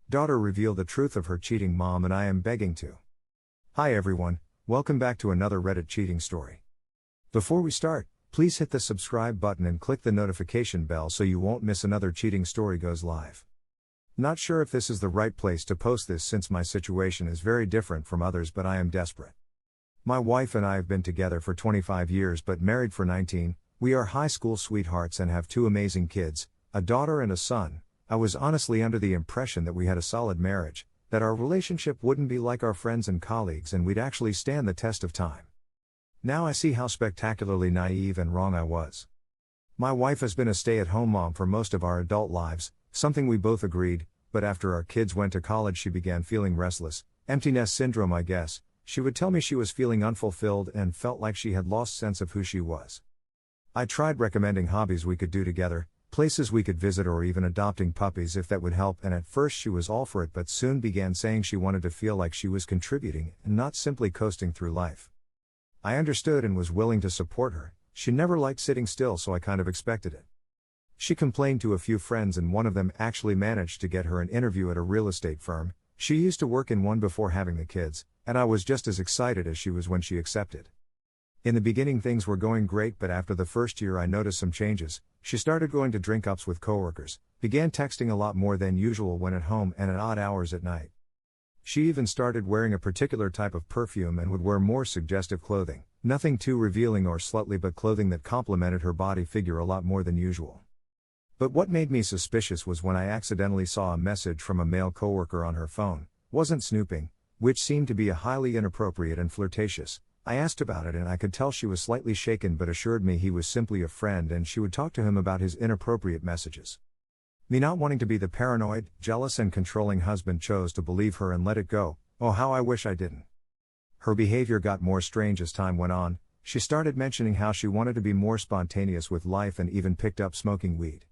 Daughter reveal the truth of her cheating mom and I am begging to. Hi everyone, welcome back to another Reddit cheating story. Before we start, please hit the subscribe button and click the notification bell so you won't miss another cheating story goes live. Not sure if this is the right place to post this since my situation is very different from others, but I am desperate. My wife and I have been together for 25 years but married for 19. We are high school sweethearts and have two amazing kids, a daughter and a son. I was honestly under the impression that we had a solid marriage, that our relationship wouldn't be like our friends and colleagues and we'd actually stand the test of time. Now I see how spectacularly naive and wrong I was. My wife has been a stay-at-home mom for most of our adult lives, something we both agreed, but after our kids went to college she began feeling restless, empty nest syndrome I guess. She would tell me she was feeling unfulfilled and felt like she had lost sense of who she was. I tried recommending hobbies we could do together, places we could visit or even adopting puppies if that would help, and at first she was all for it but soon began saying she wanted to feel like she was contributing and not simply coasting through life. I understood and was willing to support her. She never liked sitting still, so I kind of expected it. She complained to a few friends and one of them actually managed to get her an interview at a real estate firm. She used to work in one before having the kids, and I was just as excited as she was when she accepted. In the beginning things were going great, but after the first year I noticed some changes. She started going to drink-ups with coworkers, began texting a lot more than usual when at home and at odd hours at night. She even started wearing a particular type of perfume and would wear more suggestive clothing, nothing too revealing or slutty but clothing that complemented her body figure a lot more than usual. But what made me suspicious was when I accidentally saw a message from a male coworker on her phone, wasn't snooping, which seemed to be a highly inappropriate and flirtatious. I asked about it and I could tell she was slightly shaken but assured me he was simply a friend and she would talk to him about his inappropriate messages. Me not wanting to be the paranoid, jealous and controlling husband chose to believe her and let it go. Oh, how I wish I didn't. Her behavior got more strange as time went on. She started mentioning how she wanted to be more spontaneous with life and even picked up smoking weed.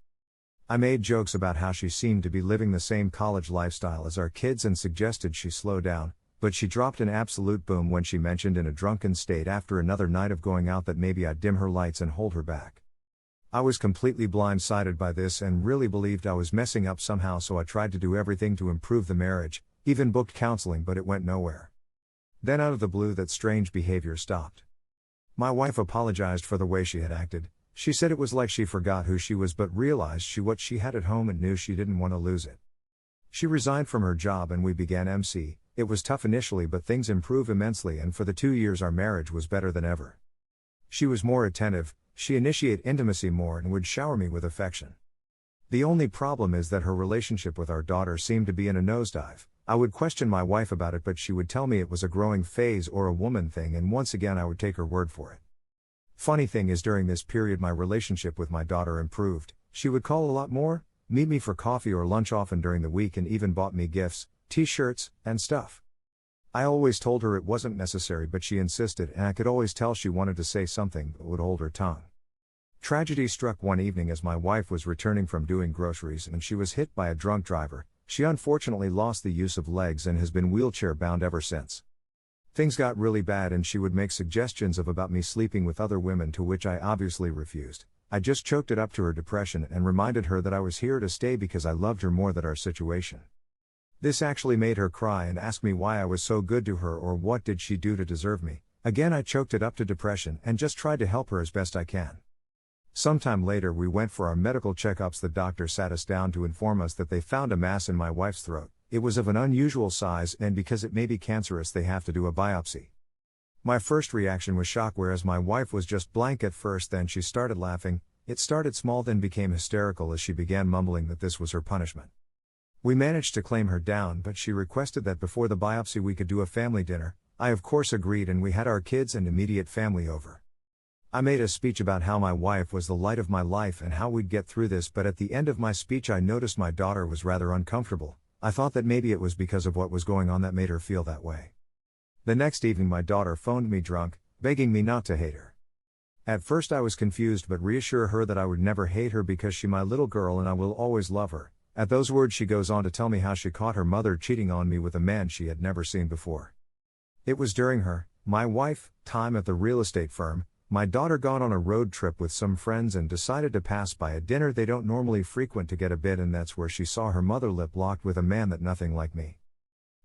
I made jokes about how she seemed to be living the same college lifestyle as our kids and suggested she slow down, but she dropped an absolute boom when she mentioned in a drunken state after another night of going out that maybe I'd dim her lights and hold her back. I was completely blindsided by this and really believed I was messing up somehow, so I tried to do everything to improve the marriage, even booked counseling, but it went nowhere. Then out of the blue that strange behavior stopped. My wife apologized for the way she had acted. She said it was like she forgot who she was but realized what she had at home and knew she didn't want to lose it. She resigned from her job and we began MC. It was tough initially but things improved immensely and for the 2 years our marriage was better than ever. She was more attentive, she initiated intimacy more and would shower me with affection. The only problem is that her relationship with our daughter seemed to be in a nosedive. I would question my wife about it but she would tell me it was a growing phase or a woman thing and once again I would take her word for it. Funny thing is during this period my relationship with my daughter improved. She would call a lot more, meet me for coffee or lunch often during the week and even bought me gifts, t-shirts, and stuff. I always told her it wasn't necessary but she insisted and I could always tell she wanted to say something but would hold her tongue. Tragedy struck one evening as my wife was returning from doing groceries and she was hit by a drunk driver. She unfortunately lost the use of legs and has been wheelchair bound ever since. Things got really bad and she would make suggestions about me sleeping with other women, to which I obviously refused. I just choked it up to her depression and reminded her that I was here to stay because I loved her more than our situation. This actually made her cry and ask me why I was so good to her or what did she do to deserve me. Again I choked it up to depression and just tried to help her as best I can. Sometime later we went for our medical checkups. The doctor sat us down to inform us that they found a mass in my wife's throat. It was of an unusual size and because it may be cancerous they have to do a biopsy. My first reaction was shock, whereas my wife was just blank at first, then she started laughing. It started small then became hysterical as she began mumbling that this was her punishment. We managed to calm her down but she requested that before the biopsy we could do a family dinner. I of course agreed and we had our kids and immediate family over. I made a speech about how my wife was the light of my life and how we'd get through this, but at the end of my speech I noticed my daughter was rather uncomfortable. I thought that maybe it was because of what was going on that made her feel that way. The next evening my daughter phoned me drunk, begging me not to hate her. At first I was confused but reassure her that I would never hate her because she my little girl and I will always love her. At those words she goes on to tell me how she caught her mother cheating on me with a man she had never seen before. It was during my wife, time at the real estate firm. My daughter gone on a road trip with some friends and decided to pass by a dinner they don't normally frequent to get a bit, and that's where she saw her mother lip locked with a man that nothing like me.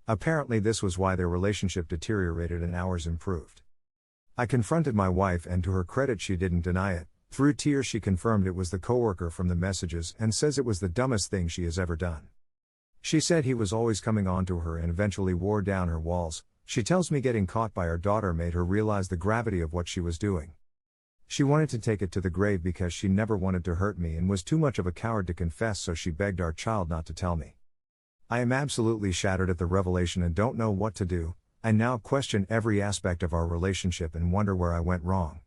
Apparently this was why their relationship deteriorated and ours improved. I confronted my wife, and to her credit she didn't deny it. Through tears she confirmed it was the coworker from the messages and says it was the dumbest thing she has ever done. She said he was always coming on to her and eventually wore down her walls. She tells me getting caught by her daughter made her realize the gravity of what she was doing. She wanted to take it to the grave because she never wanted to hurt me and was too much of a coward to confess, so she begged our child not to tell me. I am absolutely shattered at the revelation and don't know what to do. I now question every aspect of our relationship and wonder where I went wrong.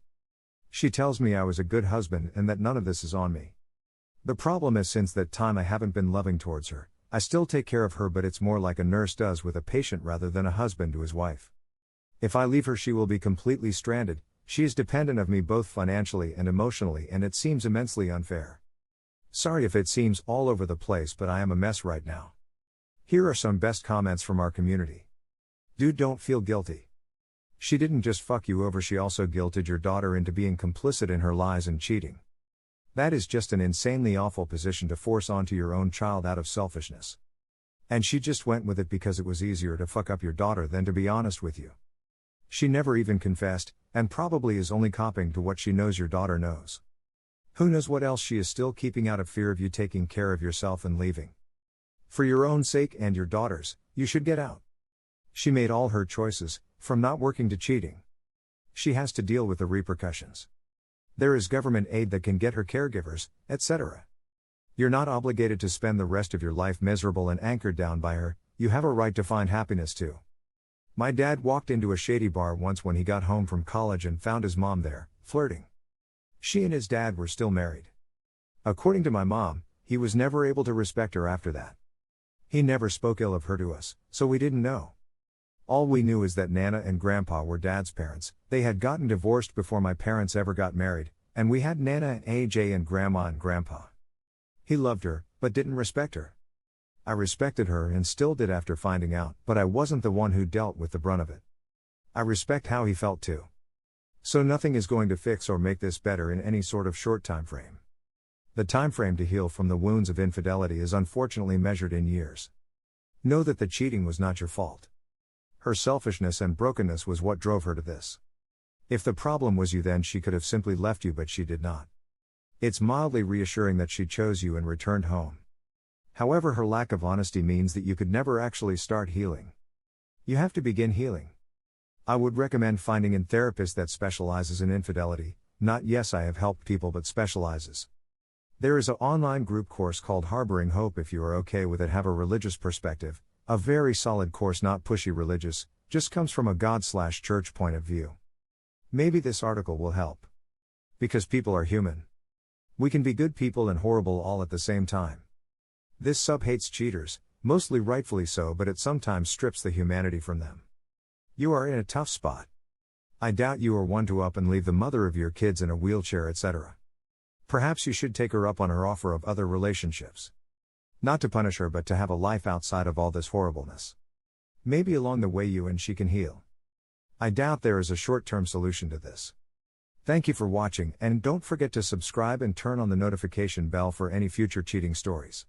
She tells me I was a good husband and that none of this is on me. The problem is, since that time I haven't been loving towards her. I still take care of her, but it's more like a nurse does with a patient rather than a husband to his wife. If I leave her, she will be completely stranded. She is dependent of me both financially and emotionally, and it seems immensely unfair. Sorry if it seems all over the place, but I am a mess right now. Here are some best comments from our community. Dude, don't feel guilty. She didn't just fuck you over, she also guilted your daughter into being complicit in her lies and cheating. That is just an insanely awful position to force onto your own child out of selfishness. And she just went with it because it was easier to fuck up your daughter than to be honest with you. She never even confessed, and probably is only copying to what she knows your daughter knows. Who knows what else she is still keeping out of fear of you taking care of yourself and leaving. For your own sake and your daughter's, you should get out. She made all her choices, from not working to cheating. She has to deal with the repercussions. There is government aid that can get her caregivers, etc. You're not obligated to spend the rest of your life miserable and anchored down by her. You have a right to find happiness too. My dad walked into a shady bar once when he got home from college and found his mom there, flirting. She and his dad were still married. According to my mom, he was never able to respect her after that. He never spoke ill of her to us, so we didn't know. All we knew is that Nana and Grandpa were Dad's parents. They had gotten divorced before my parents ever got married, and we had Nana and AJ and Grandma and Grandpa. He loved her, but didn't respect her. I respected her and still did after finding out, but I wasn't the one who dealt with the brunt of it. I respect how he felt too. So nothing is going to fix or make this better in any sort of short time frame. The time frame to heal from the wounds of infidelity is unfortunately measured in years. Know that the cheating was not your fault. Her selfishness and brokenness was what drove her to this. If the problem was you, then she could have simply left you, but she did not. It's mildly reassuring that she chose you and returned home. However, her lack of honesty means that you could never actually start healing. You have to begin healing. I would recommend finding a therapist that specializes in infidelity, not yes I have helped people but specializes. There is an online group course called Harboring Hope if you are okay with it. Have a religious perspective, a very solid course, not pushy religious, just comes from a God/church point of view. Maybe this article will help. Because people are human. We can be good people and horrible all at the same time. This sub hates cheaters, mostly rightfully so, but it sometimes strips the humanity from them. You are in a tough spot. I doubt you are one to up and leave the mother of your kids in a wheelchair, etc. Perhaps you should take her up on her offer of other relationships. Not to punish her, but to have a life outside of all this horribleness. Maybe along the way you and she can heal. I doubt there is a short-term solution to this. Thank you for watching, and don't forget to subscribe and turn on the notification bell for any future cheating stories.